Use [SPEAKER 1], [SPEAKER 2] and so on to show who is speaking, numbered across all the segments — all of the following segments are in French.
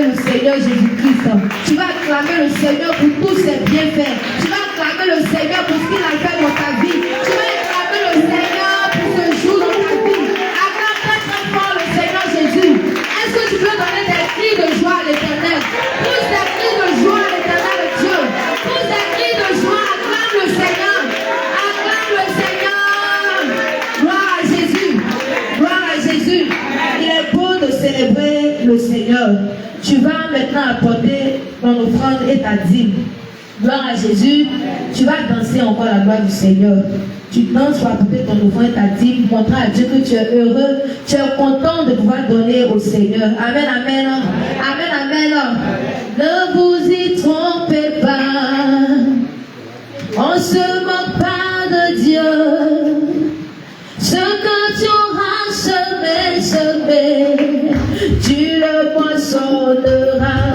[SPEAKER 1] acclamer le Seigneur Jésus-Christ. Tu vas acclamer le Seigneur pour tous ses bienfaits. Tu vas acclamer le Seigneur pour ce qu'il a fait dans ta vie. Tu vas acclamer le Seigneur pour ce jour dans ta vie. Acclame très très fort le Seigneur Jésus. Est-ce que tu peux donner des cris de joie à l'Éternel? Pousse des cris de joie à l'Éternel de Dieu. Pousse des cris de joie. Acclame le Seigneur. Acclame le Seigneur. Gloire à Jésus. Gloire à Jésus. Il est beau de célébrer le Seigneur. Tu vas maintenant apporter ton offrande et ta dîme. Gloire à Jésus. Tu vas danser encore la gloire du Seigneur. Tu danses pour apporter ton offrande et ta dîme, montrant à Dieu que tu es heureux, tu es content de pouvoir donner au Seigneur. Amen, amen. Amen, amen. Ne vous y trompez pas. On se moque pas de Dieu. Ce que tu auras semé, tu le moissonneras.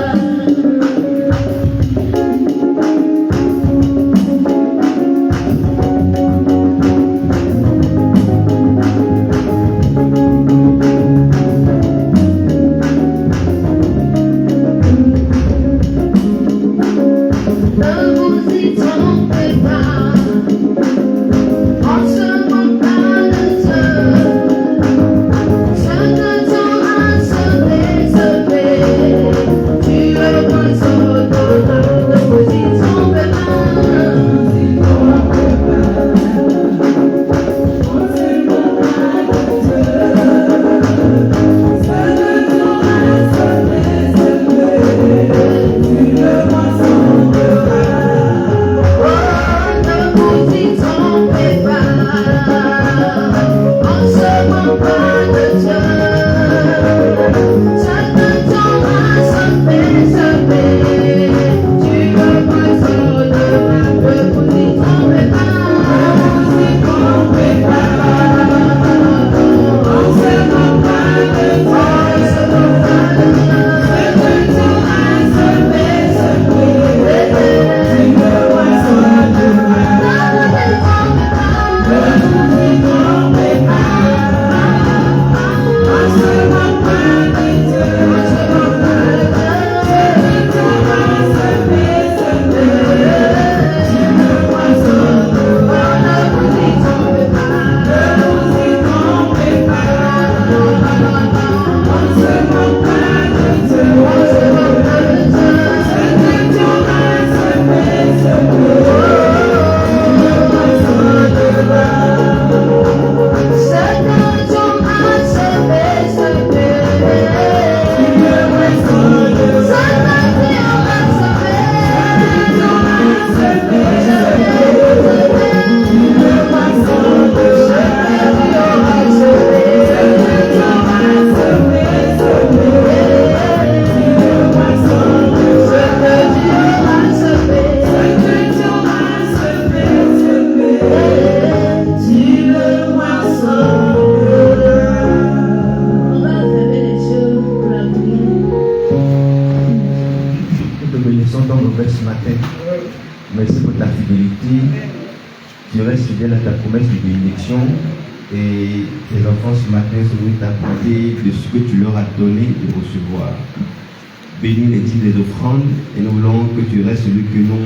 [SPEAKER 2] Bénis les dîmes des offrandes et nous voulons que tu restes celui que nous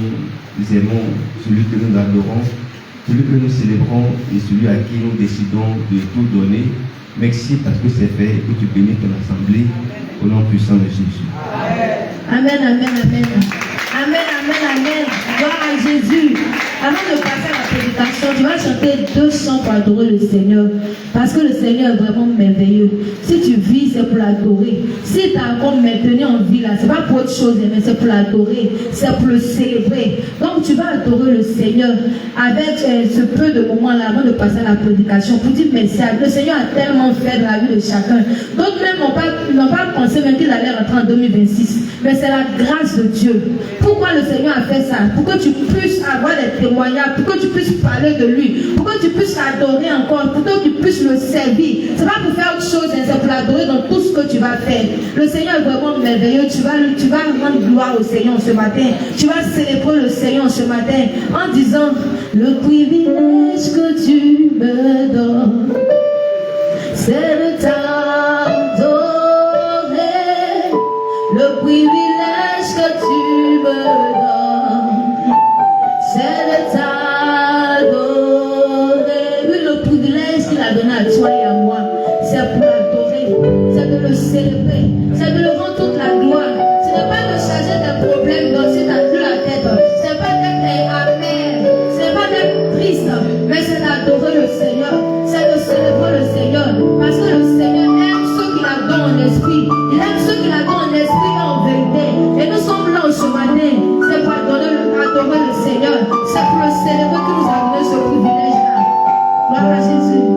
[SPEAKER 2] aimons, celui que nous adorons, celui que nous célébrons et celui à qui nous décidons de tout donner. Merci parce que c'est fait et que tu bénis ton assemblée au nom puissant de Jésus.
[SPEAKER 1] Amen, amen, amen. Amen, amen, amen. Gloire à Jésus. Avant de passer à la prédication, tu vas chanter 2 chants pour adorer le Seigneur. Parce que le Seigneur est vraiment merveilleux. Si tu vis, c'est pour l'adorer. Si tu as encore maintenu en vie là, c'est pas pour autre chose, mais c'est pour l'adorer. C'est pour le célébrer. Donc tu vas adorer le Seigneur avec ce peu de moments là avant de passer à la prédication pour dire merci à Dieu. Le Seigneur a tellement fait dans la vie de chacun. D'autres même n'ont pas pensé même qu'ils allaient rentrer en 2026. Mais c'est la grâce de Dieu. Pourquoi le Seigneur a fait ça? Pour que tu puisses avoir des témoignages, pour que tu puisses parler de lui, pour que tu puisses l'adorer encore, pour que tu puisses le servir. C'est pas pour faire autre chose, c'est pour l'adorer dans tout ce que tu vas faire. Le Seigneur est vraiment merveilleux. Tu vas rendre gloire au Seigneur ce matin. Tu vas célébrer le Seigneur ce matin en disant: le privilège que tu me donnes, c'est de t'adorer. Le privilège privilège que tu me donnes, c'est de t'adorer. Oui, le privilège qu'il a donné à toi et à moi, c'est pour l'adorer, c'est de le célébrer, c'est de le rendre toute la gloire. Ce n'est pas de charger tes problèmes, d'osser ta plus la tête, ce n'est pas d'être amer, ce n'est pas d'être triste, mais c'est d'adorer le Seigneur, c'est de célébrer le Seigneur, parce que le Seigneur aime ceux qui l'adorent en esprit, il aime ceux qui l'adorent en esprit et en vérité. Et nous sommes là ce matin, c'est pour adorer le Seigneur, c'est pour le célébrer que nous avons donné ce privilège-là. Gloire à Jésus.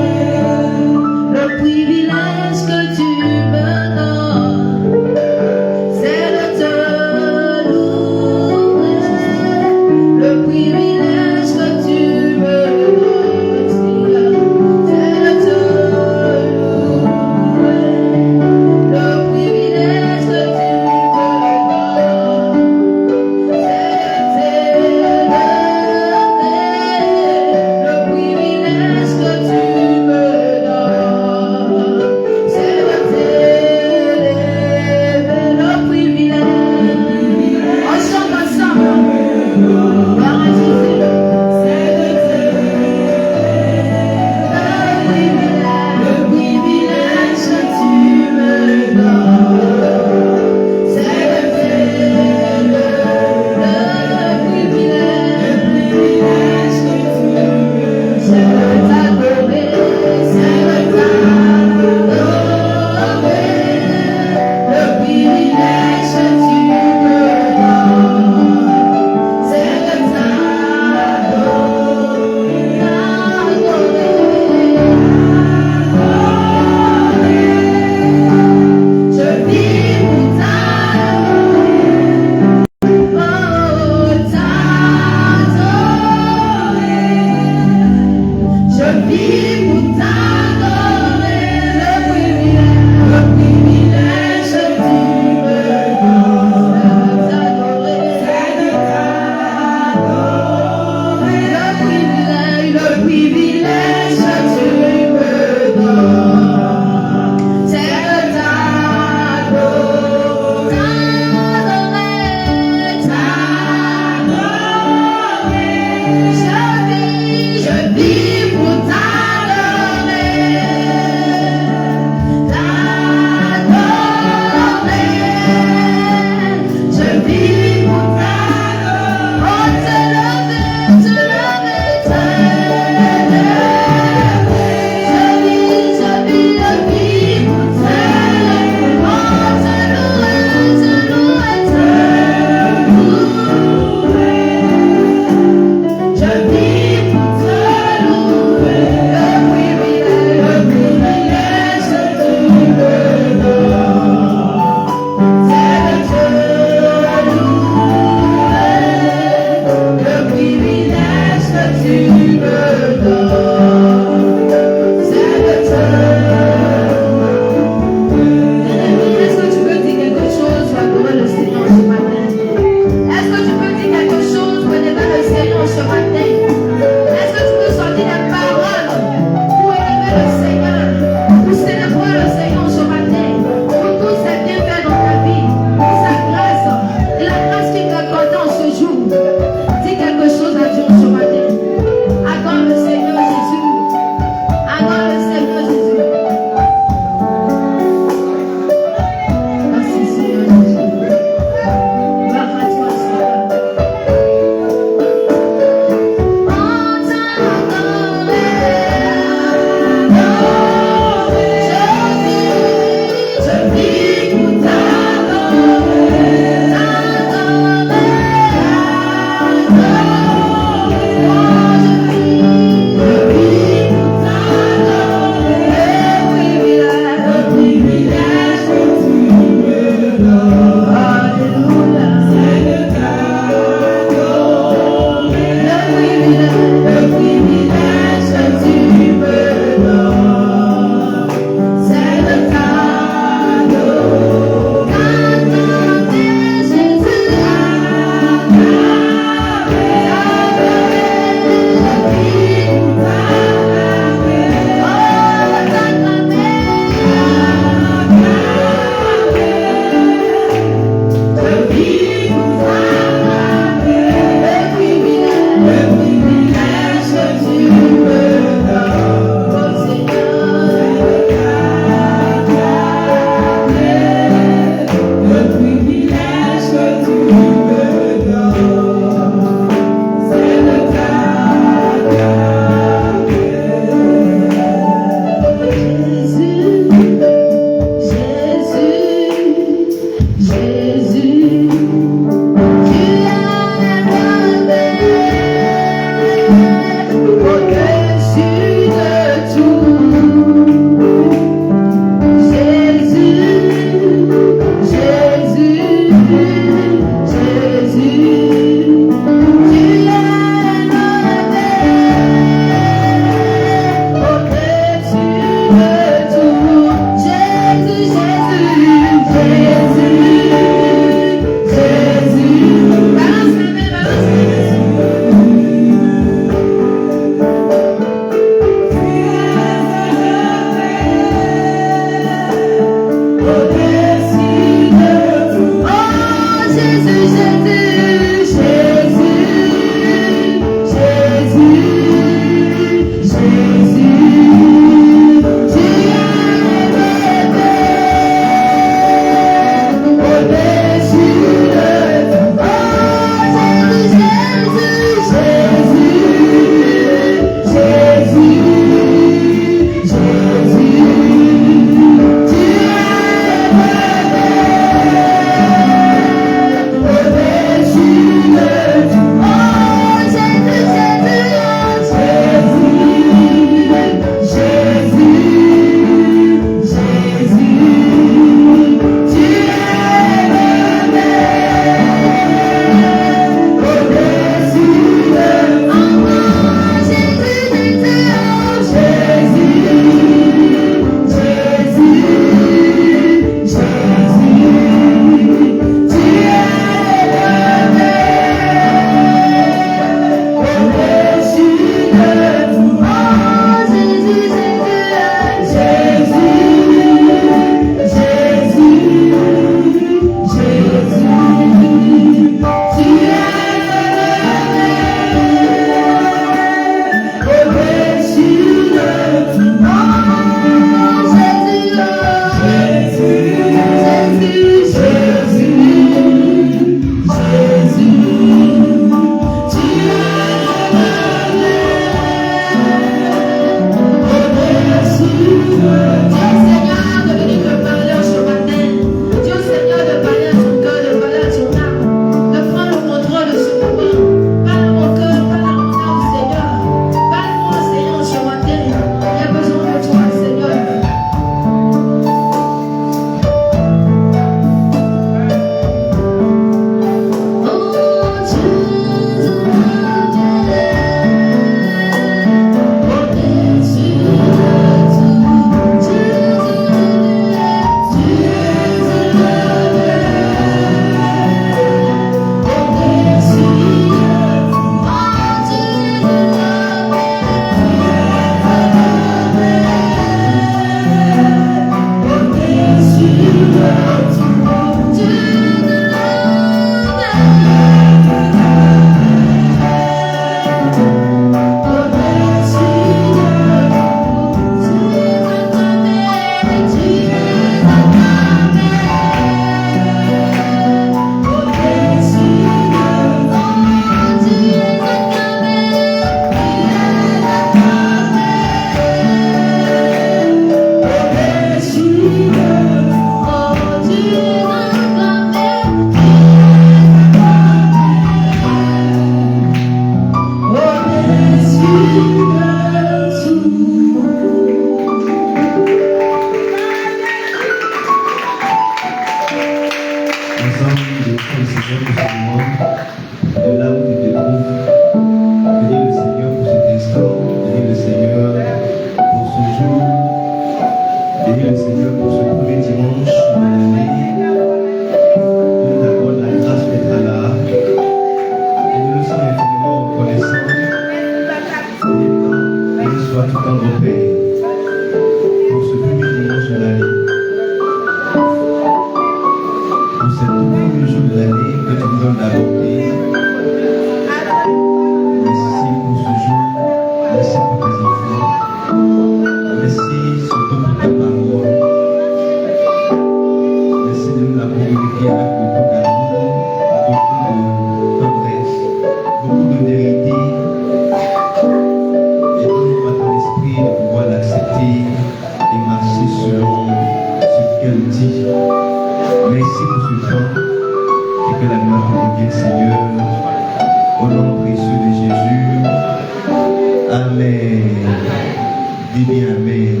[SPEAKER 2] Dis bien Amen.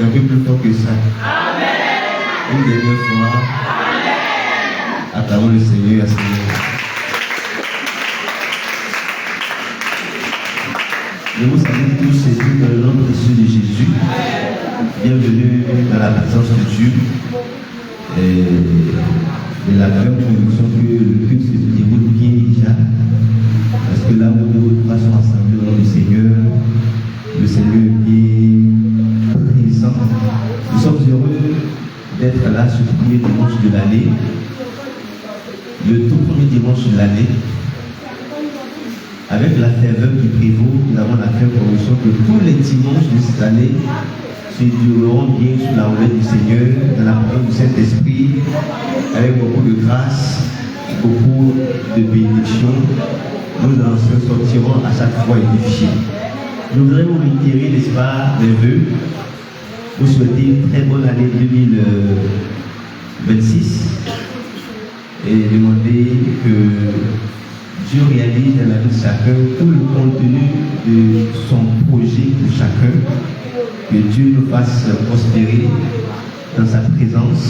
[SPEAKER 2] Un peu plus fort que ça. Une dernière fois. Acclamons le Seigneur à ce moment. Je vous salue tous et toutes dans le nom précieux de Jésus. Bienvenue dans la présence de Dieu. Et la même conviction que le culte se déroule bien déjà. Parce que là où nous sont assemblés au nom du Seigneur, le Seigneur est présent. Nous sommes heureux d'être là ce premier dimanche de l'année. Le tout premier dimanche de l'année. Avec la ferveur qui prévaut, nous avons la ferme conviction que tous les dimanches de cette année se dérouleront bien sous la houlette du Seigneur, dans la présence du Saint-Esprit, avec beaucoup de grâce, beaucoup de bénédictions. Nous en sortirons à chaque fois édifiés. Je voudrais vous réitérer, n'est-ce pas, mes vœux. Vous souhaitez une très bonne année 2026 et demander que Dieu réalise dans la vie de chacun tout le contenu de son projet pour chacun, que Dieu nous fasse prospérer dans sa présence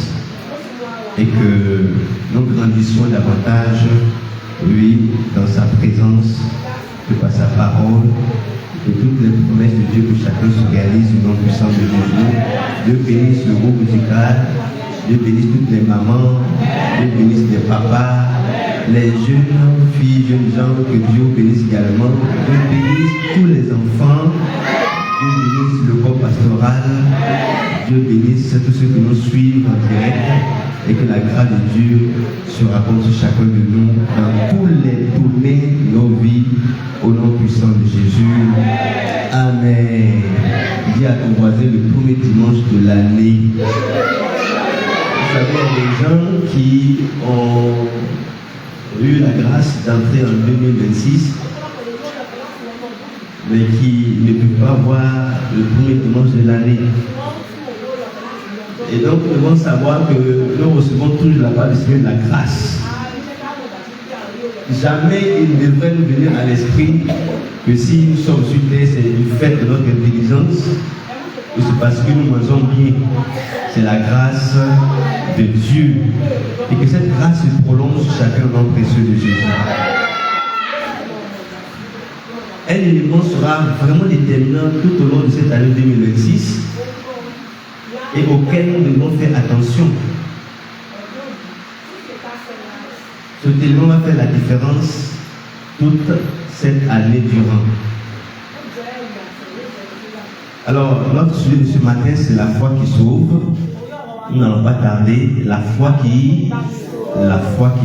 [SPEAKER 2] et que nous grandissions davantage, oui, dans sa présence, que par sa parole, que toutes les promesses de Dieu que chacun se réalise au nom puissant de Jésus. Dieu bénisse le groupe musical, Dieu bénisse toutes les mamans, Dieu bénisse les papas, les jeunes filles, jeunes gens, que Dieu bénisse également. Dieu bénisse tous les enfants. Dieu bénisse le corps pastoral. Dieu bénisse tous ceux qui nous suivent en direct. Et que la grâce de Dieu se raconte sur chacun de nous dans tous les tournées de nos vies. Au nom puissant de Jésus. Amen. Dis à ton voisin le premier dimanche de l'année. Vous savez, il y a des gens qui ont eu la grâce d'entrer en 2026, mais qui ne peuvent pas voir le premier dimanche de l'année. Et donc, nous devons savoir que nous recevons toujours la part du Seigneur de la grâce. Jamais il ne devrait nous venir à l'esprit que si nous sommes sur terre, c'est du fait de notre intelligence, ou c'est parce que nous mangeons bien. C'est la grâce de Dieu. Et que cette grâce se prolonge sur chacun au nom précieux de Jésus. Un élément sera vraiment déterminant tout au long de cette année 2026 et auquel nous devons faire attention. Cet élément va faire la différence toute cette année durant. Alors, notre sujet de ce matin, c'est la foi qui sauve. Nous n'allons pas tarder. La foi qui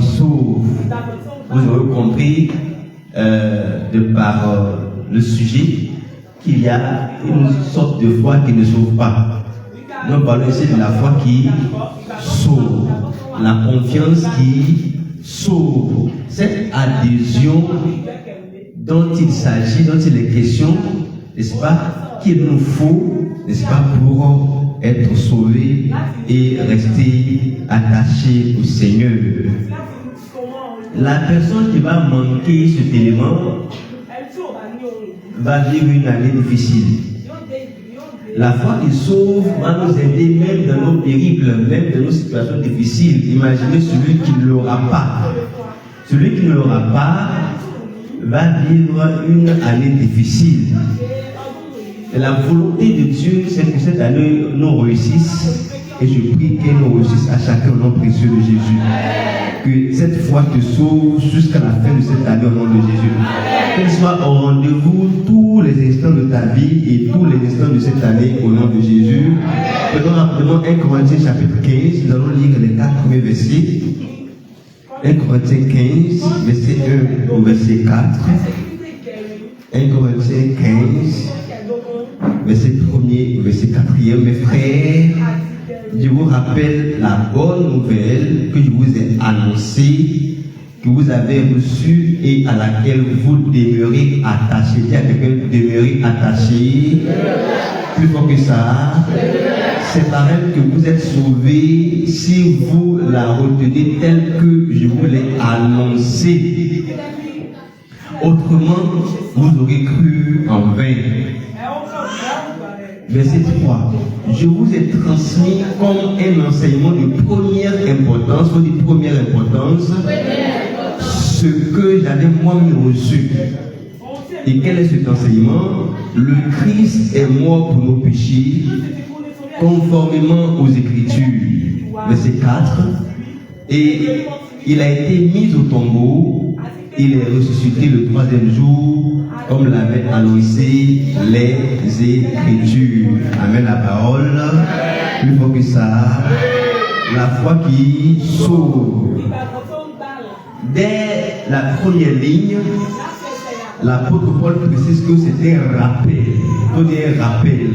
[SPEAKER 2] sauve. Vous aurez compris, de par le sujet, qu'il y a une sorte de foi qui ne sauve pas. Nous parlons ici de la foi qui sauve. La confiance qui sauve. Cette adhésion dont il s'agit, dont il est question, n'est-ce pas, qu'il nous faut, n'est-ce pas, pour être sauvés et rester attachés au Seigneur. La personne qui va manquer cet élément va vivre une année difficile. La foi qui sauve va nous aider même dans nos périples, même dans nos situations difficiles. Imaginez celui qui ne l'aura pas. Celui qui ne l'aura pas va vivre une année difficile. Et la volonté de Dieu, c'est que cette année nous réussisse. Et je prie qu'elle nous réussisse à chacun au nom précieux de Jésus. Que cette foi te sauve jusqu'à la fin de cette année au nom de Jésus. Qu'elle soit au rendez-vous tous les instants de ta vie et tous les instants de cette année au nom de Jésus. Prenons rapidement 1 Corinthiens chapitre 15. Nous allons lire les 4 premiers versets. 1 Corinthiens 15, verset 1 au verset 4. 1 Corinthiens 15, verset 1er, verset 4e. Mes frères, je vous rappelle la bonne nouvelle que je vous ai annoncée, que vous avez reçue et à laquelle vous demeurez attachés. Dis à quelqu'un, demeurez attachés. Plus fort que ça. C'est par elle que vous êtes sauvés si vous la retenez telle que je vous l'ai annoncée. Autrement, vous aurez cru en vain. Verset 3. Je vous ai transmis comme un enseignement de première importance, ou de première importance, ce que j'avais moi-même reçu. Et quel est cet enseignement? Le Christ est mort pour nos péchés, conformément aux Écritures. Verset 4. Et il a été mis au tombeau, il est ressuscité le 3e jour, comme l'avaient annoncé les Écritures. Amen, la parole. Plus fort que ça, la foi qui sauve. Dès la première ligne, l'apôtre Paul précise que c'est un rappel. C'est un rappel.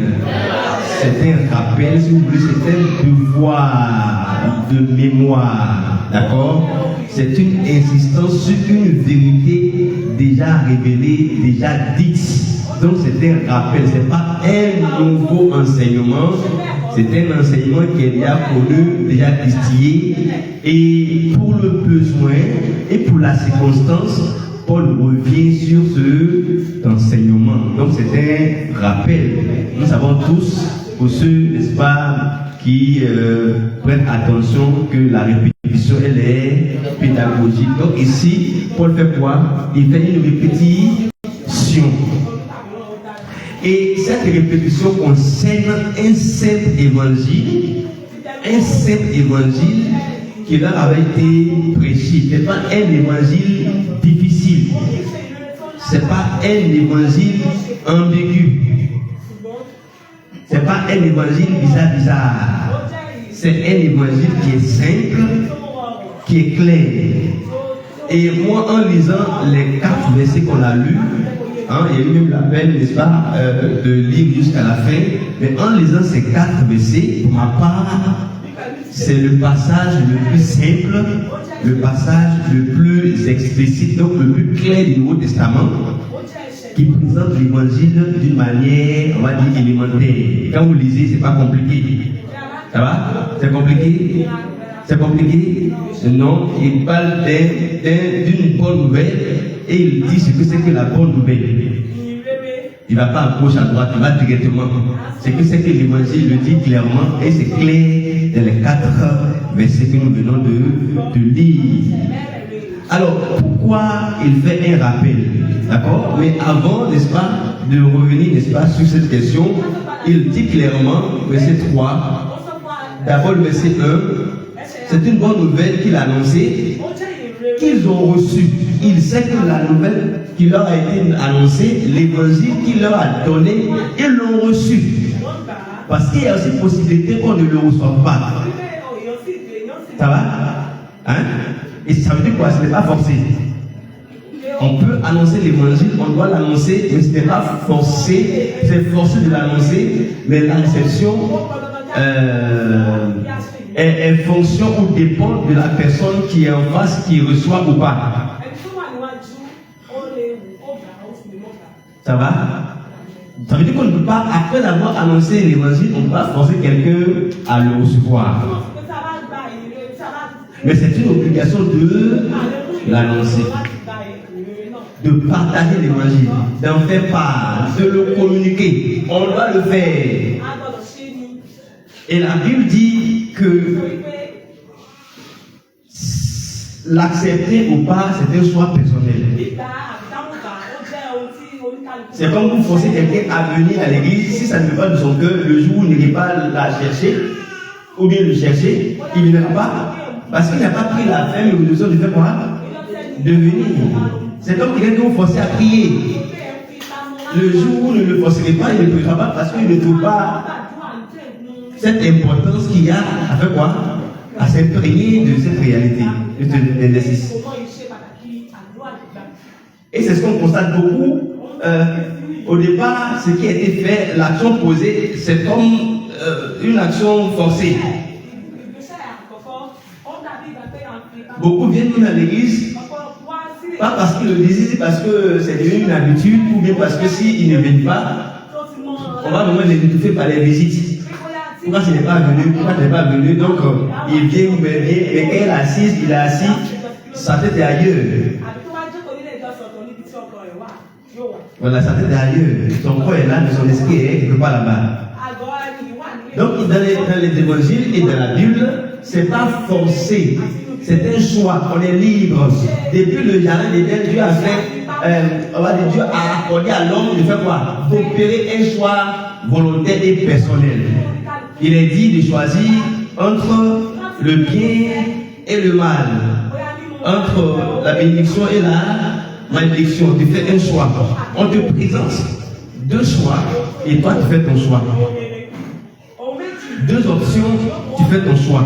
[SPEAKER 2] C'est un rappel, si vous voulez, c'est un devoir de mémoire. D'accord? C'est une insistance sur une vérité déjà révélée, déjà dite. Donc c'est un rappel, ce n'est pas un nouveau enseignement, c'est un enseignement qui est déjà connu, déjà distillé. Et pour le besoin et pour la circonstance, Paul revient sur cet enseignement. Donc c'est un rappel. Nous savons tous, pour ceux, n'est-ce pas, qui prennent attention que la répétition, elle est pédagogique. Donc ici, Paul fait quoi? Il fait une répétition. Et cette répétition concerne un simple évangile qui leur avait été prêché. Ce n'est pas un évangile difficile. Ce n'est pas un évangile ambigu. Ce n'est pas un évangile bizarre. C'est un évangile qui est simple, qui est clair. Et moi, en lisant les 4 versets qu'on a lus, il y a eu même la peine, n'est-ce pas, de lire jusqu'à la fin, mais en lisant ces 4 versets, pour ma part, c'est le passage le plus simple, le passage le plus explicite, donc le plus clair du Nouveau Testament, qui présente l'évangile d'une manière, on va dire, élémentaire. Et quand vous lisez, c'est pas compliqué. Ça va? C'est compliqué? C'est compliqué? Non, il parle d'une bonne nouvelle et il dit ce que c'est que la bonne nouvelle. Il ne va pas à gauche, à droite, il va directement. C'est que c'est que l'évangile le dit clairement et c'est clair dans les 4 versets que nous venons de lire. Alors, pourquoi il fait un rappel? D'accord? Mais avant, n'est-ce pas, de revenir, n'est-ce pas, sur cette question, il dit clairement, verset 3, d'abord le verset 1, c'est une bonne nouvelle qu'il a annoncée, qu'ils ont reçue. Il sait que la nouvelle qui leur a été annoncée, l'évangile qu'il leur a donné, ils l'ont reçu. Parce qu'il y a aussi possibilité qu'on ne le reçoive pas. Ça va? Hein? Et ça veut dire quoi? Ce n'est pas forcé. On peut annoncer l'évangile, on doit l'annoncer, mais ce n'est pas forcé. C'est forcé de l'annoncer, mais l'acception est fonction ou dépend de la personne qui est en face, qui reçoit ou pas. Ça va? Ça veut dire qu'on ne peut pas, après avoir annoncé l'évangile, on ne peut pas forcer quelqu'un à le recevoir. Mais c'est une obligation de l'annoncer, de partager l'évangile, d'en faire part, de le communiquer. On doit le faire. Et la Bible dit que l'accepter ou pas, c'est un choix personnel. C'est comme vous forcez quelqu'un à venir à l'église, si ça ne veut pas de son cœur, le jour où il n'ira pas la chercher, ou bien le chercher, il ne viendra pas. Parce qu'il n'a pas pris la ferme et l'obligation de faire quoi? De venir. C'est comme quelqu'un que vous forcez à prier. Le jour où vous ne le forcerez pas, il ne priera pas parce qu'il ne trouve pas cette importance qu'il y a à faire quoi? À s'imprégner de cette réalité, de cet exercice. Et c'est ce qu'on constate beaucoup. Au départ, ce qui a été fait, l'action posée, c'est comme une action forcée. Beaucoup viennent même à l'église, pas parce qu'ils le désirent, parce que c'est devenu une habitude, ou bien parce que s'ils ne viennent pas, on va vraiment les étouffer par les visites. Pourquoi il n'est pas venu? Pourquoi il n'est pas venu? Donc, il vient, mais elle est assise, il est assis, sa tête est ailleurs. Voilà, sa tête est ailleurs. Son corps est là, mais son esprit est quelque part là-bas. Donc, dans les évangiles et dans la Bible, c'est pas forcé. C'est un choix. On est libre. Depuis le jardin d'Éden, Dieu a fait, Dieu a accordé à l'homme de faire quoi? D'opérer un choix volontaire et personnel. Il est dit de choisir entre le bien et le mal, entre la bénédiction et la malédiction. Tu fais un choix. On te présente deux choix et toi tu fais ton choix. Deux options, tu fais ton choix.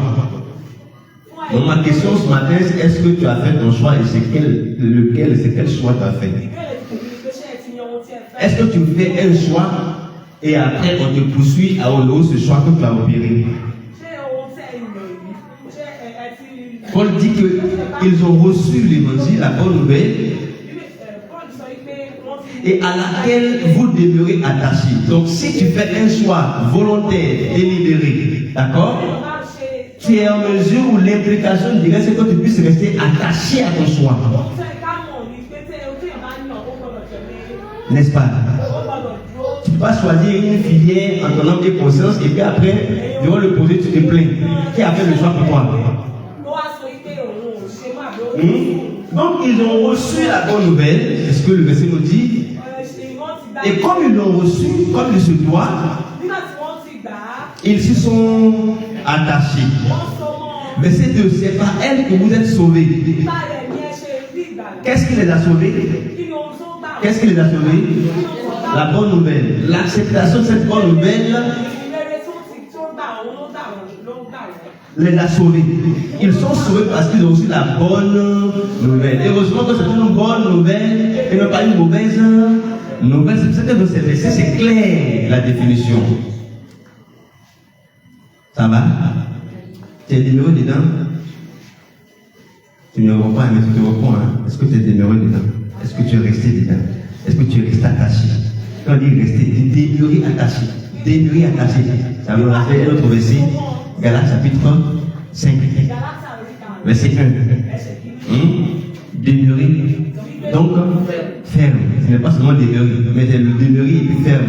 [SPEAKER 2] Donc ma question ce matin, c'est est-ce que tu as fait ton choix et c'est quel choix tu as fait? Est-ce que tu fais un choix et après on te poursuit à honorer ce choix que tu as opéré? Paul dit qu'ils ont reçu l'évangile, la bonne nouvelle, et à laquelle vous demeurez attachés. Donc si tu fais un choix volontaire, délibéré, d'accord, tu es en mesure où l'implication dirait c'est que tu puisses rester attaché à ton choix. N'est-ce pas? Tu ne peux pas choisir une filière en ton âme et conscience et puis après, durant le projet, tu te plains. Qui a fait le choix pour toi? Donc ils ont reçu la bonne nouvelle, c'est ce que le verset nous dit. Et comme ils l'ont reçu, comme il se doit, ils se sont attachés. Verset 2, c'est par elle que vous êtes sauvés. Qu'est-ce qui les a sauvés? Qu'est-ce qui les a sauvés? La bonne nouvelle. L'acceptation de cette bonne nouvelle les a sauvés. Ils sont sauvés parce qu'ils ont reçu la bonne nouvelle. Heureusement que c'est une bonne nouvelle et non pas une mauvaise nouvelle. C'est pour ça que dans ces versets, c'est clair la définition. Ça va? Tu es demeuré dedans? Tu ne me vois pas, mais tu te reprends. Hein? Est-ce que tu es demeuré dedans? Est-ce que tu es resté dedans? Est-ce que tu es resté attaché? Quand on dit rester, demeurer attaché. Demeurer attaché. Ça me rappelle un autre verset. Galates chapitre 5. Verset 1. Demeurer. Donc, ferme. Ce n'est pas seulement demeurer, mais c'est le demeurer et puis ferme.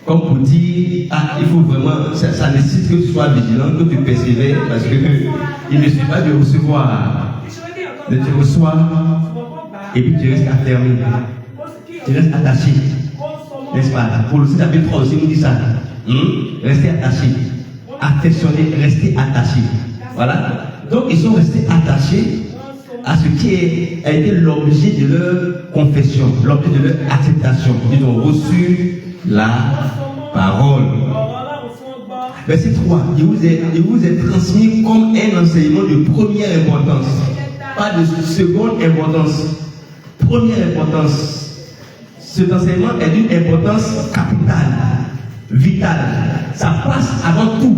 [SPEAKER 2] Comme pour dire, il faut vraiment, ça nécessite que tu sois vigilant, que tu persévères, parce que il ne suffit pas de recevoir. Mais tu reçois et puis tu restes affermi. Tu restes attaché. N'est-ce pas? Pour le chapitre 3 aussi, on dit ça. Rester attaché. Affectionné, rester attaché. Voilà. Donc ils sont restés attachés à ce qui a été l'objet de leur confession, l'objet de leur acceptation. Ils ont reçu la parole. Verset 3. Il vous est transmis comme un enseignement de première importance. Pas de seconde importance. Première importance. Cet enseignement est d'une importance capitale, vitale. Ça passe avant tout.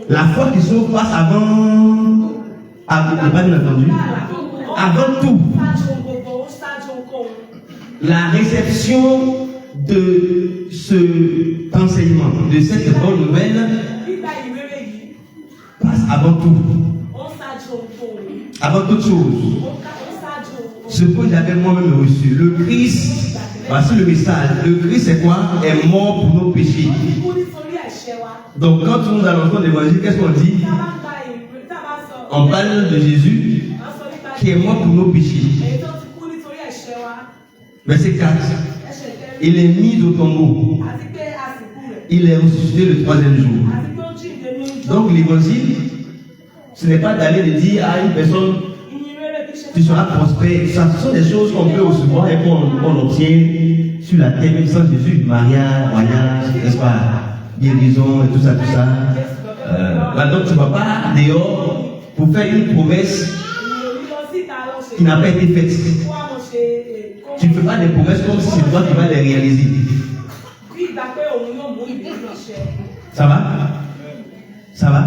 [SPEAKER 2] La foi qui sauve passe avant. Pas bien entendu. Avant tout. La réception de cet enseignement, de cette bonne nouvelle, passe avant tout. Avant toute chose. Ce que j'avais moi-même reçu. Le Christ, voici le message. Le Christ, c'est quoi? Est mort pour nos péchés. Donc, quand nous annonçons l'évangile, qu'est-ce qu'on dit? On parle de Jésus qui est mort pour nos péchés. Verset 4. Il est mis au tombeau. Il est ressuscité le 3e jour. Donc, l'évangile, ce n'est pas d'aller de dire à une personne, tu seras prospère. Ce sont des choses qu'on peut recevoir et qu'on obtient sur la terre, même sans Jésus. Mariage, voyage, n'est-ce pas? Guérison et tout ça, tout ça. Donc tu ne vas pas dehors pour faire une promesse qui n'a pas été faite. Tu ne fais pas des promesses comme si c'est toi qui vas les réaliser. Ça va? Ça va?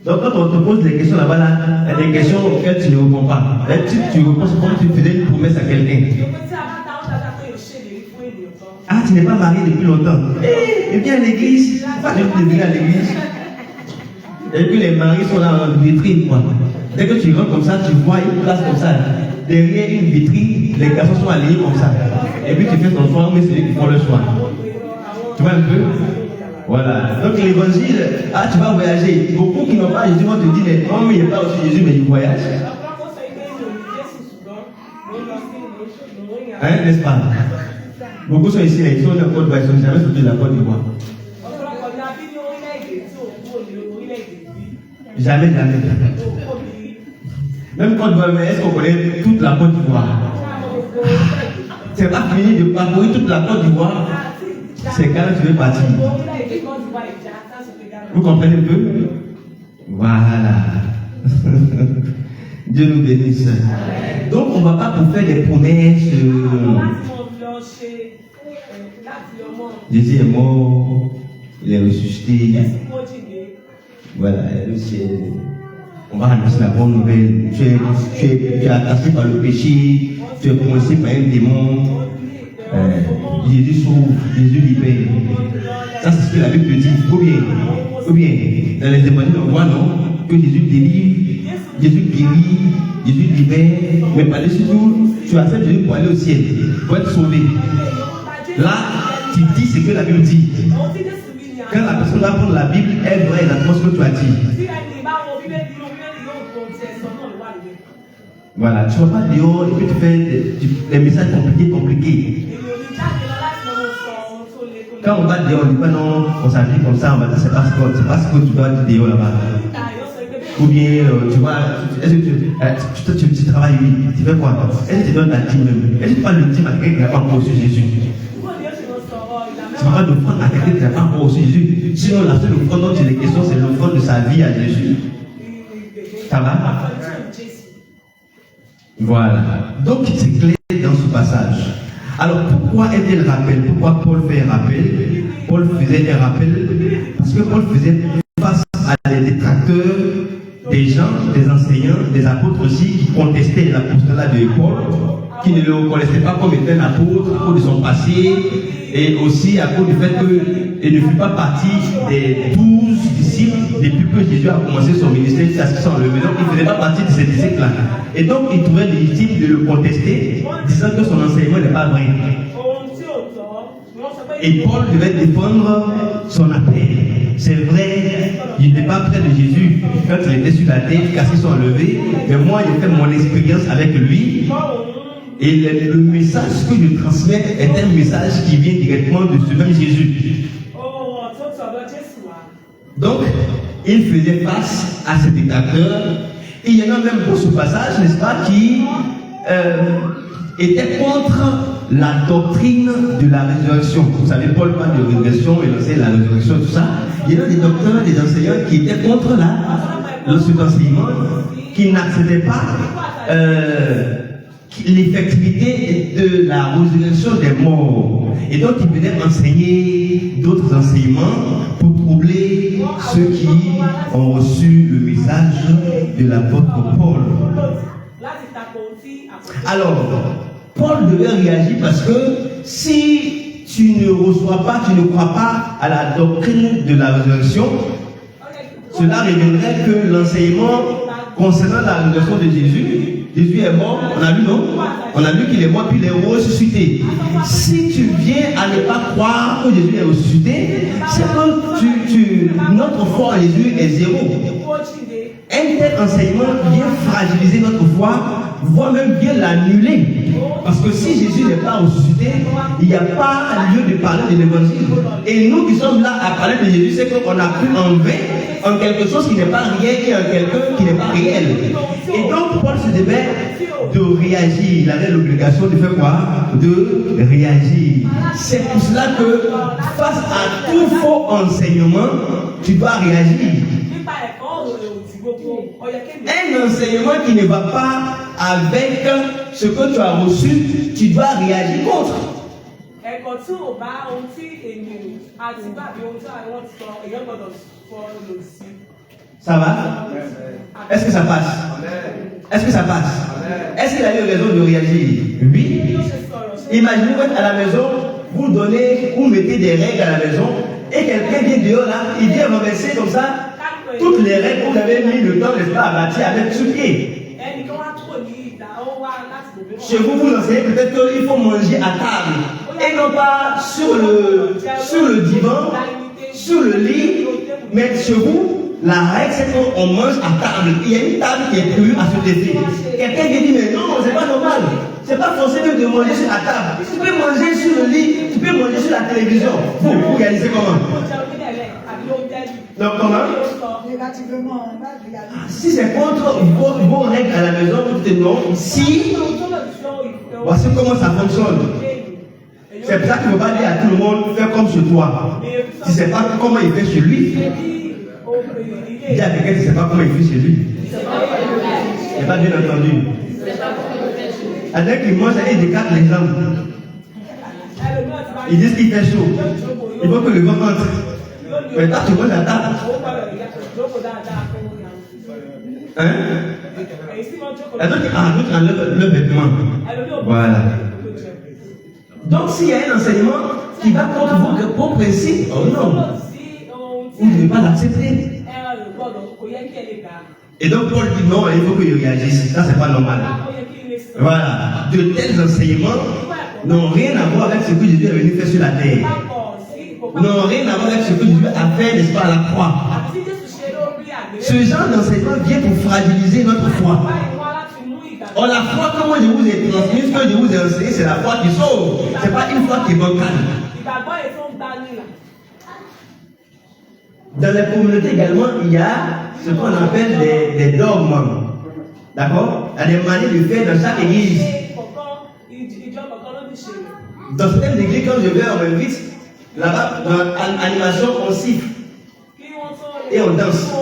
[SPEAKER 2] Donc quand on te pose des questions là-bas, là, il y a des questions auxquelles tu ne réponds pas. Là, tu réponds comme si tu faisais une promesse à quelqu'un. Ah, tu n'es pas marié depuis longtemps. Et viens à l'église. Pas de venir à l'église. Et puis les maris sont là en vitrine, quoi. Dès que tu rentres comme ça, tu vois une place comme ça. Derrière une vitrine, les garçons sont alignés comme ça. Et puis tu fais ton soin, mais c'est eux qui font le soin. Tu vois un peu? Voilà. Donc l'évangile, tu vas voyager. Beaucoup qui n'ont pas Jésus vont te dire, mais non, mais il n'y a pas aussi Jésus, mais ils voyagent. Hein, n'est-ce pas? Beaucoup sont ici, ils sont de la Côte d'Ivoire, ils ne sont jamais sortis de la Côte d'Ivoire. Jamais. Même Côte d'Ivoire, mais est-ce qu'on connaît toute la Côte d'Ivoire? C'est pas fini de parcourir toute la Côte d'Ivoire. C'est quand tu veux partir. Vous comprenez un peu? Voilà. Dieu nous bénisse. Donc on ne va pas pour faire des promesses. Jésus est mort, il est ressuscité. Voilà, le ciel. On va annoncer la bonne nouvelle. Tu es attaché par le péché, tu es coincé par un démon. Jésus sauve, Jésus libère. Ça, c'est ce que la Bible dit. Ou bien, dans les évangiles, on voit non, que Jésus délivre, Jésus guérit, Jésus libère. Mais par-dessus tout, tu acceptes Jésus pour aller au ciel, pour être sauvé. Là, tu dis ce que la Bible dit. Quand la personne va prendre la Bible, elle voit exactement ce que tu as dit. Voilà, tu ne vas pas dehors et puis tu fais des messages compliqués. Quand on va dehors, on dit pas non, on s'habille comme ça, on va dire c'est pas ce que tu dois dire dehors là-bas. Ou bien, tu vois, est-ce que tu travailles, oui, tu fais quoi? Est-ce que tu donnes ta dîme même? Est-ce que tu parles de dîme à quelqu'un qui n'a pas encore reçu Jésus? Tu ne vas pas l'offrande à quelqu'un qui n'a pas encore reçu Jésus. Sinon, la seule offrande dont il est question, c'est l'offrande de sa vie à Jésus. Ça va? Voilà. Donc, c'est clair dans ce passage. Alors, pourquoi est-il rappel? Pourquoi Paul fait un rappel? Paul faisait un rappel parce que Paul faisait face à des détracteurs, des gens, des enseignants, des apôtres aussi, qui contestaient l'apostolat de Paul, qui ne le reconnaissaient pas comme étant un apôtre à cause de son passé, et aussi à cause du fait qu'il ne fut pas partie des 12 disciples depuis que Jésus a commencé son ministère jusqu'à ce qu'ils sont enlevés. Donc, il ne faisait pas partie de ces disciples-là. Et donc, il trouvait légitime de le contester, disant que son enseignement n'est pas vrai. Et Paul devait défendre son appel. C'est vrai, il n'était pas près de Jésus quand il était sur la terre, car ils sont enlevés. Mais moi, j'ai fait mon expérience avec lui. Et le message que je transmets est un message qui vient directement de ce même Jésus. Donc, il faisait face à cet détracteur. Et il y en a même pour ce passage, n'est-ce pas, qui était contre la doctrine de la résurrection. Vous savez, Paul parle de résurrection, il enseigne la résurrection, tout ça. Il y en a des docteurs, des enseignants qui étaient contre cet enseignement, qui n'acceptaient pas l'effectivité de la résurrection des morts. Et donc, ils venaient enseigner d'autres enseignements pour troubler ceux qui ont reçu le message de l'apôtre Paul. Alors, Paul devait réagir parce que si tu ne reçois pas, tu ne crois pas à la doctrine de la résurrection, cela révélerait que l'enseignement concernant la résurrection de Jésus est mort, on a lu non? On a lu qu'il est mort puis il est ressuscité. Si tu viens à ne pas croire que Jésus est ressuscité, c'est que notre foi en Jésus est zéro. Un tel enseignement vient fragiliser notre foi, voire même bien l'annuler. Parce que si Jésus n'est pas ressuscité, il n'y a pas lieu de parler de l'évangile. Et nous qui sommes là à parler de Jésus, c'est qu'on a cru en vain en quelque chose qui n'est pas réel et en quelqu'un qui n'est pas réel. Et donc Paul se devait de réagir. Il avait l'obligation de faire quoi? De réagir. C'est pour cela que face à tout faux enseignement, tu dois réagir. Un enseignement qui ne va pas avec ce que tu as reçu, tu dois réagir contre. Ça va? Est-ce que ça passe? Est-ce que ça passe? Est-ce qu'il a eu raison de réagir? Oui. Imaginez vous êtes à la maison, vous mettez des règles à la maison, et quelqu'un vient dehors là, il vient renverser comme ça
[SPEAKER 3] toutes les règles que vous avez mis le temps, n'est-ce pas, à bâtir, à mettre sur pied. Chez vous, vous enseignez peut-être qu'il faut manger à table et non pas sur le divan, sur le lit, mais chez vous, la règle c'est qu'on mange à table. Il y a une table qui est prévue à ce effet. Quelqu'un qui dit mais non, c'est pas normal. C'est pas forcément de manger sur la table. Tu peux manger sur le lit, tu peux manger sur la télévision. Vous réalisez comment? Donc comment? Si c'est contre vos règles à la maison, vous dites non. Si, voici comment ça fonctionne. C'est pour ça qu'il ne faut pas dire à tout le monde, fais comme chez toi. Si c'est pas comment il fait chez lui, dis à quelqu'un, tu ne sais pas comment il fait chez lui. Il n'est pas bien entendu. Avec qui mange, il décarte les jambes. Ils disent qu'il fait chaud. Il faut que le vent entre. Mais toi, tu manges à table. Hein? Et d'autres enlèvent le vêtement. Voilà. Donc, s'il y a un enseignement qui va contre vos principes, oh non, vous ne devez pas l'accepter. Et donc, Paul dit non, il faut qu'il réagisse. Ça, c'est pas normal. Voilà. De tels enseignements n'ont rien à voir avec ce que Jésus est venu faire sur la terre. N'ont rien à voir avec ce que Jésus a fait, n'est-ce pas, à la croix. Ce genre d'enseignement vient pour fragiliser notre foi. Or, la foi, comment je vous ai transmis, ce que je vous ai enseigné, c'est la foi qui sauve. Ce n'est pas une foi qui est bancale. Dans les communautés également, il y a ce qu'on appelle des dogmes. D'accord? Il y a des manières de faire dans chaque église. Dans certaines églises, quand je vais, on m'invite, là-bas, dans l'animation, on siffle. Et on danse.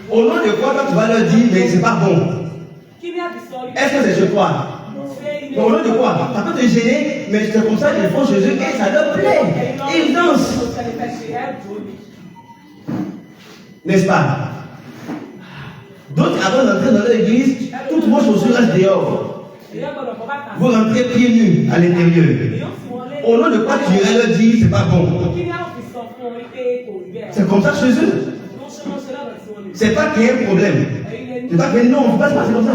[SPEAKER 3] Au nom de quoi, quand tu vas leur dire, mais c'est pas bon. Est-ce que c'est chez toi? Mais au nom de quoi? Ça peut te gêner, mais c'est comme ça qu'ils font chez eux et ça leur plaît. Et ils dansent. N'est-ce pas? D'autres, avant d'entrer dans l'église, toutes vos chaussures restent dehors. Vous rentrez pieds nus à l'intérieur. Au nom de quoi tu irais leur dire, c'est pas bon? C'est comme ça chez eux. C'est pas qu'il y a un problème. C'est pas que non, on ne peut pas se passer comme ça.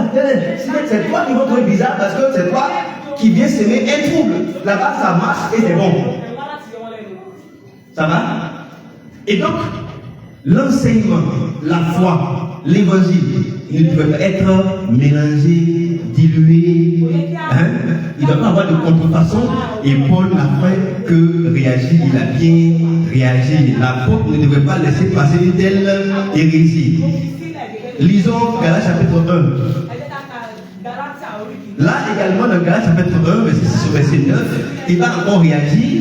[SPEAKER 3] C'est toi qui vas trouver bizarre parce que c'est toi qui viens s'aimer un trouble. Là-bas, ça marche et c'est bon. Ça va? Et donc, l'enseignement, la foi, l'évangile, il ne peut pas être mélangé, dilué. Hein? Il ne doit pas avoir de contrefaçon. Et Paul n'a fait que réagir. Il a bien réagi. L'apôtre ne devrait pas laisser passer une telle hérésie. Lisons Galates chapitre 1. Là également dans Galates chapitre 1, verset 6 au verset 9, il va encore réagir.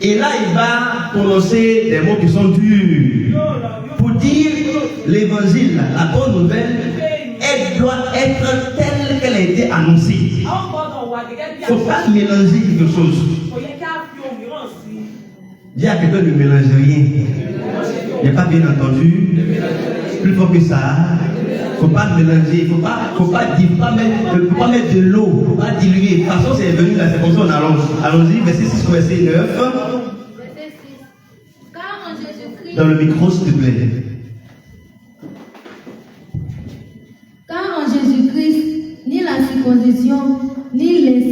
[SPEAKER 3] Et là il va prononcer des mots qui sont durs. Pour dire l'évangile, la bonne nouvelle, elle doit être telle qu'elle a été annoncée. Il ne faut pas mélanger quelque chose. Dis à quelqu'un ne mélange rien. Il n'y a pas bien entendu. Plus fort que ça. Il ne faut pas mélanger. Il ne faut pas mettre de l'eau. Il ne faut pas diluer. De toute façon, c'est venu là. C'est comme ça on allonge. Allons-y, verset 6, verset 9.
[SPEAKER 1] Verset 6. Car en Jésus-Christ.
[SPEAKER 3] Dans le micro, s'il te plaît.
[SPEAKER 1] Car en Jésus-Christ, ni la circoncision, ni les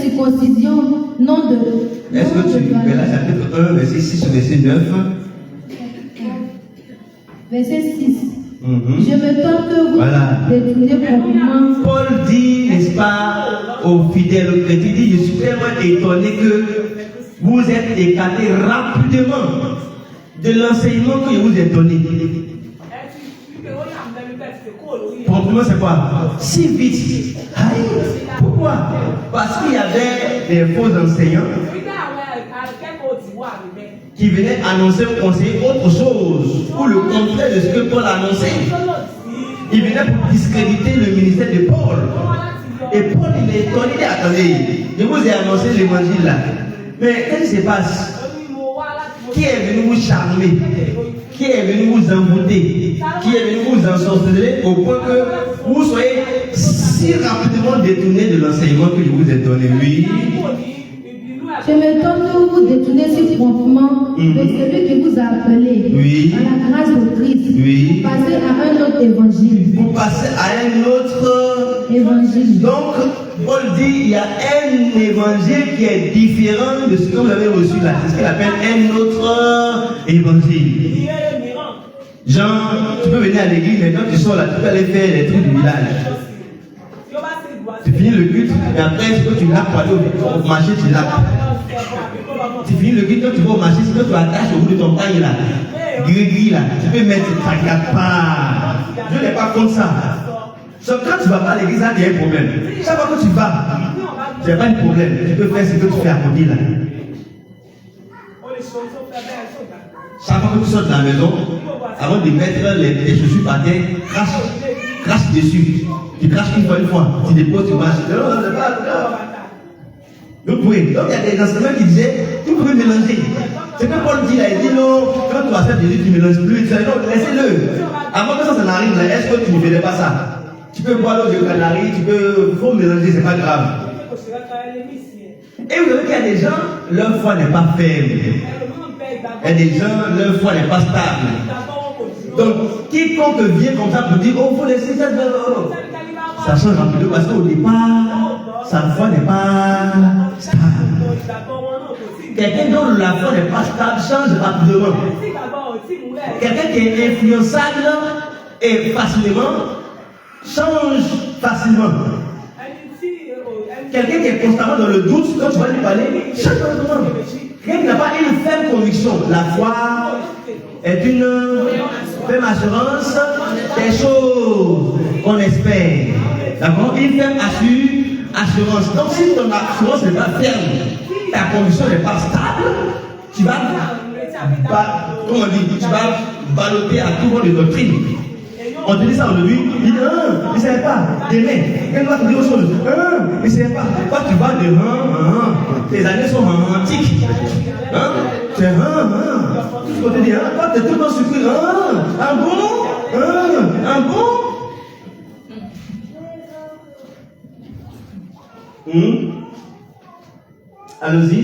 [SPEAKER 1] circoncisions n'ont de.
[SPEAKER 3] Est-ce que tu fais là, chapitre 1, verset 6, verset 9?
[SPEAKER 1] Verset 6. Je me tente que vous détournez proprement.
[SPEAKER 3] Paul dit, n'est-ce pas, aux fidèles chrétiens, il dit, je suis tellement étonné que vous êtes écartés rapidement de l'enseignement que je vous ai donné. Proprement, c'est quoi? Si vite. Aïe. Pourquoi? Parce qu'il y avait des faux enseignants qui venaient annoncer au conseil autre chose, ou le contraire de ce que Paul a annoncé. Il venait pour discréditer le ministère de Paul. Et Paul, il est étonné. Il dit, attendez, je vous ai annoncé l'évangile là. Mais qu'est-ce qui se passe? Qui est venu vous charmer? Qui est venu vous embouter? Qui est venu vous ensorceler au point que vous soyez si rapidement détourné de l'enseignement que je vous ai donné? Oui.
[SPEAKER 1] Je m'étonne que vous détournez si promptement de celui qui vous a appelé
[SPEAKER 3] Oui.
[SPEAKER 1] à la grâce de Christ.
[SPEAKER 3] Oui.
[SPEAKER 1] Pour passer à un autre évangile.
[SPEAKER 3] Pour passer à un autre
[SPEAKER 1] Évangile.
[SPEAKER 3] Donc, Paul dit il y a un évangile qui est différent de ce que vous avez reçu là. C'est ce qu'il appelle un autre évangile. Jean, tu peux venir à l'église, mais quand tu sors là, tu peux aller faire les trucs du village. Tu finis le culte, et après, c'est que tu laves pour aller au marché, tu laves. Tu finis le culte, quand tu vas au marché, c'est que tu attaches au bout de ton pagne là. Gris là, tu peux mettre, t'inquiète pas. Dieu n'est pas comme ça. Sauf quand tu ne vas pas à l'église, là, il y a un problème. Chaque fois que tu vas, tu n'as pas de problème. Tu peux faire ce que tu fais à côté là. Chaque fois que tu sors de la maison, avant de mettre les chaussures par terre, crache dessus. Tu craches une fois, tu déposes, tu marches. Vous pouvez. Donc il y a des enseignements qui disaient, tu peux mélanger. C'est que Paul dit là, il dit non, quand tu acceptes Jésus, tu ne mélanges plus. Non, laissez-le. Avant que ça n'arrive là, est-ce que tu ne faisais pas ça? Tu peux boire l'eau de Canaries, tu peux, faut mélanger, c'est pas grave. Et vous savez qu'il y a des gens, leur foi n'est pas ferme. Il y a des gens, leur foi n'est pas stable. Donc, quiconque vient comme ça pour dire, oh, faut laisser ça, ça change rapidement parce qu'au départ, sa foi n'est pas stable. Quelqu'un dont la foi n'est pas stable change rapidement. Quelqu'un qui est influençable et facilement change facilement. Quelqu'un qui est constamment dans le doute, quand tu vas lui parler, change facilement. Quelqu'un qui n'a pas une ferme conviction. La foi est une ferme assurance des choses qu'on espère. D'accord? Une ferme assurance. Donc si ton assurance n'est pas ferme, ta conviction n'est pas stable, tu vas, comment on dit, tu vas balloter à tout monde de doctrine. On te dit ça aujourd'hui, il dit, il ne savait pas, demain, quelqu'un va te dire autre chose, il ne savait pas. Toi tu vas de tes années sont antiques. C'est tout ce qu'on te dit, toi tu es tout le temps surpris, un bon. Allons-y.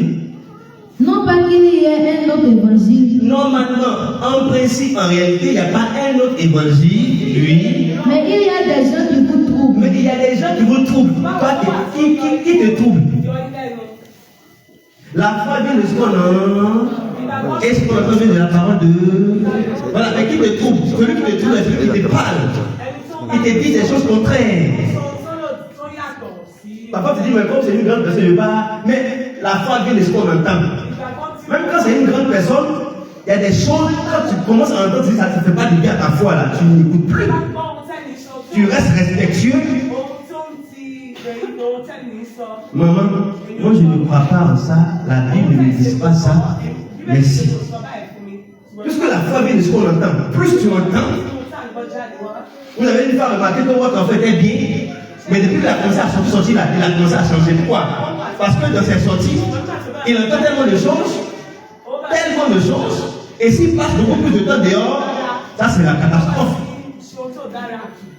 [SPEAKER 1] Non pas qu'il y ait un autre évangile.
[SPEAKER 3] Non, maintenant, en principe, en réalité, il n'y a pas un autre évangile, oui.
[SPEAKER 1] Mais il y a des gens qui vous troublent.
[SPEAKER 3] Mais il y a des gens qui vous troublent. Toi, qui te trouble? La foi vient de ce qu'on a. Et ce qu'on entend vient de la parole de. Voilà, mais qui te trouble? Celui qui te trouble, c'est celui qui te parle. Il te dit des choses contraires. Parfois, tu dis, mais comme c'est une grande personne, je ne veux pas. Mais la foi vient de ce qu'on entend. Même quand c'est une grande personne, il y a des choses, quand tu commences à entendre, ça ne te fait pas du bien à ta foi, là. Tu n'écoutes plus. Tu restes respectueux. Maman, moi je ne crois pas en ça. La Bible ne dit pas ça. Merci. Puisque la foi vient de ce qu'on entend. Plus tu entends. Vous avez une fois remarqué que votre enfant était bien. Mais depuis qu'il a commencé à sortir là, il a commencé à changer. Pourquoi? Parce que dans ses sorties, il entend tellement de choses, et s'il passe beaucoup plus de temps dehors, ça c'est la catastrophe.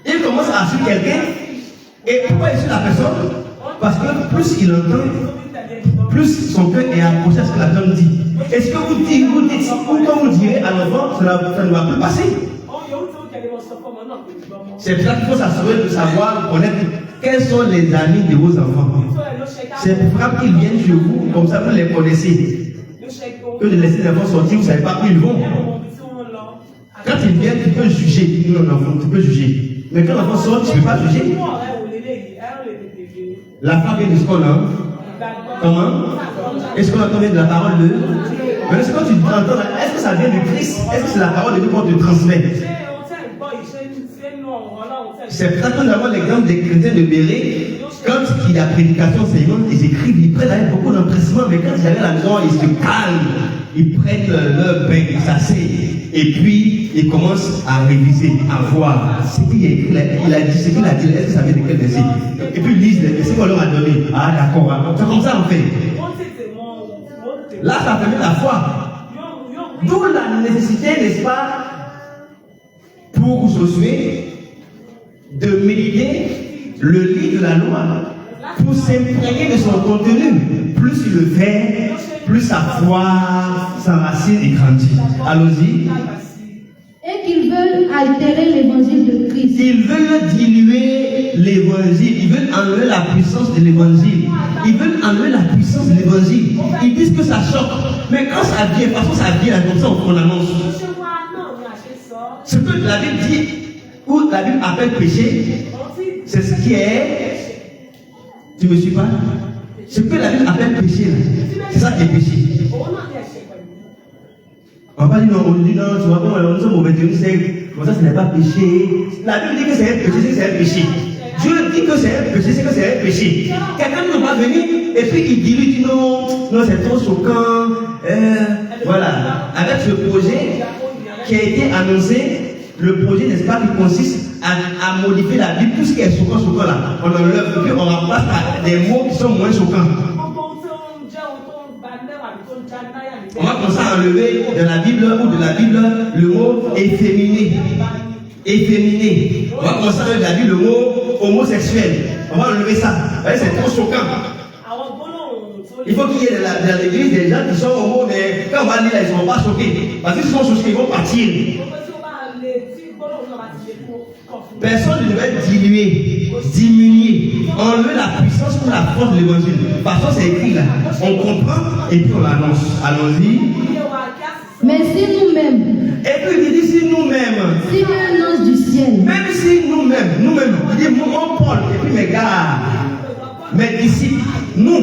[SPEAKER 3] Il commence à suivre quelqu'un, et pourquoi il suit la personne? Parce que plus il entend, plus son cœur est accroché à ce que la personne dit. Et ce que vous dites, ou quand vous direz à l'enfant, ça ne va plus passer. C'est pour ça qu'il faut s'assurer de savoir, de connaître quels sont les amis de vos enfants. C'est pour ça qu'ils viennent chez vous, comme ça vous les connaissez. Que de laisser les enfants sortir, vous ne savez pas où ils vont. Quand ils viennent, tu peux juger. Non, enfant, tu peux juger. Mais quand l'enfant sort, tu ne peux pas juger. La foi vient de ce qu'on a. Comment? Est-ce qu'on entend de la parole de. Mais est-ce que tu entends, est-ce que ça vient du Christ? Est-ce que c'est la parole de Dieu qu'on te transmet? C'est pour ça que nous avons l'exemple des chrétiens de Béret. Quand il y a prédication, enseignement, ils écrivent, ils prennent avec beaucoup d'empressement, mais quand ils arrivent à la maison, ils se calment, ils prennent leur bain, ils s'asseyent, et puis ils commencent à réviser, à voir ce qu'il a écrit, il a dit, ce qu'il a dit, est-ce que ça vient de quel verset? Et puis ils lisent les versets qu'on leur a donné. Ah d'accord, c'est comme ça on fait. Là, ça permet la foi. D'où la nécessité, n'est-ce pas, pour Josué, de méditer le livre de la loi. pour s'imprégner de son contenu. Plus il le fait, plus sa foi s'enracine et grandit. Allons-y.
[SPEAKER 1] Et qu'ils veulent altérer l'évangile de Christ.
[SPEAKER 3] Ils veulent diluer l'évangile. Ils veulent enlever la puissance de l'évangile. Ils veulent enlever la puissance de l'évangile. Ils disent que ça choque. Mais quand ça vient, parce que ça vient comme ça, on annonce. Ce que la Bible dit, ou la Bible appelle péché, c'est ce qui est. Tu me suis pas? Ce que la Bible appelle péché, c'est ça qui est péché. On va pas dire non, on dit non, tu vois, nous sommes au 21e siècle, comme ça ce n'est pas péché. La Bible dit que c'est un péché, c'est que c'est un péché. Dieu dit que c'est un péché, c'est que c'est un péché. Quelqu'un ne va venir et puis il dit non, non, c'est trop choquant. Voilà. Avec ce projet qui a été annoncé, le projet, n'est-ce pas, qui consiste à modifier la Bible, tout ce qui est choquant là. On enlève et puis on remplace par des mots qui sont moins choquants. On va commencer à enlever de la Bible ou de la Bible le mot efféminé. Efféminé. On va commencer à enlever de la Bible le mot homosexuel. On va enlever ça. Vous voyez, c'est trop choquant. Il faut qu'il y ait dans l'église des gens qui sont homo, mais quand on va lire là, ils ne sont pas choqués. Parce qu'ils sont choqués, ils vont partir. Personne ne devrait diluer, diminuer, enlever la puissance ou la force de l'évangile. Parce que c'est écrit là. On comprend et puis on l'annonce. Allons-y.
[SPEAKER 1] Mais si nous-mêmes,
[SPEAKER 3] Et puis il dit si nous-mêmes,
[SPEAKER 1] si un ange du ciel,
[SPEAKER 3] même si nous-mêmes, il dit mon Paul, et puis mes gars, mes disciples, nous,